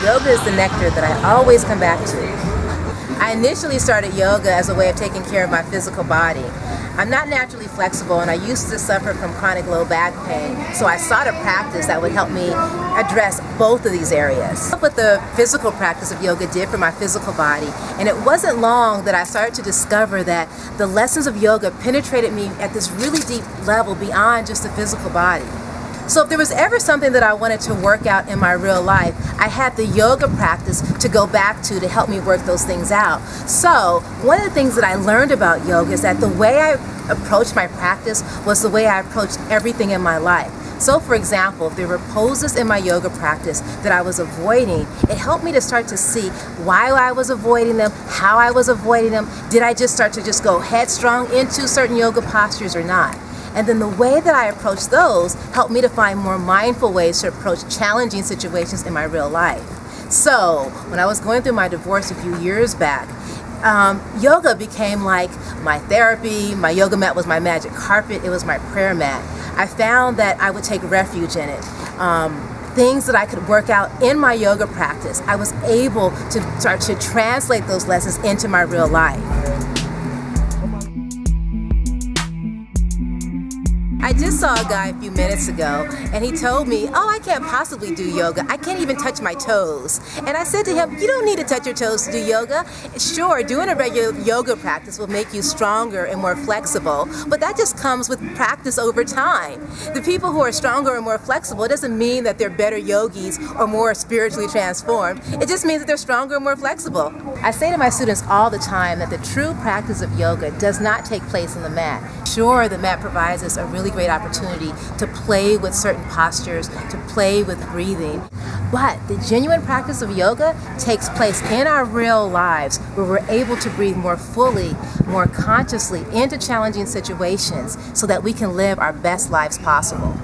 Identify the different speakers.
Speaker 1: Yoga is the nectar that I always come back to. I initially started yoga as a way of taking care of my physical body. I'm not naturally flexible, and I used to suffer from chronic low back pain, so I sought a practice that would help me address both of these areas. What the physical practice of yoga did for my physical body, and it wasn't long that I started to discover that the lessons of yoga penetrated me at this really deep level beyond just the physical body. So if there was ever something that I wanted to work out in my real life, I had the yoga practice to go back to help me work those things out. So one of the things that I learned about yoga is that the way I approached my practice was the way I approached everything in my life. So for example, if there were poses in my yoga practice that I was avoiding, it helped me to start to see why I was avoiding them, how I was avoiding them. Did I just start to go headstrong into certain yoga postures or not? And then the way that I approach those helped me to find more mindful ways to approach challenging situations in my real life. So when I was going through my divorce a few years back, yoga became like my therapy. My yoga mat was my magic carpet. It was my prayer mat. I found that I would take refuge in it. Things that I could work out in my yoga practice, I was able to start to translate those lessons into my real life. I just saw a guy a few minutes ago, and he told me, oh, I can't possibly do yoga. I can't even touch my toes. And I said to him, you don't need to touch your toes to do yoga. Sure, doing a regular yoga practice will make you stronger and more flexible, but that just comes with practice over time. The people who are stronger and more flexible, it doesn't mean that they're better yogis or more spiritually transformed. It just means that they're stronger and more flexible. I say to my students all the time that the true practice of yoga does not take place on the mat. Sure, the mat provides us a really great opportunity to play with certain postures, to play with breathing. But the genuine practice of yoga takes place in our real lives, where we're able to breathe more fully, more consciously into challenging situations so that we can live our best lives possible.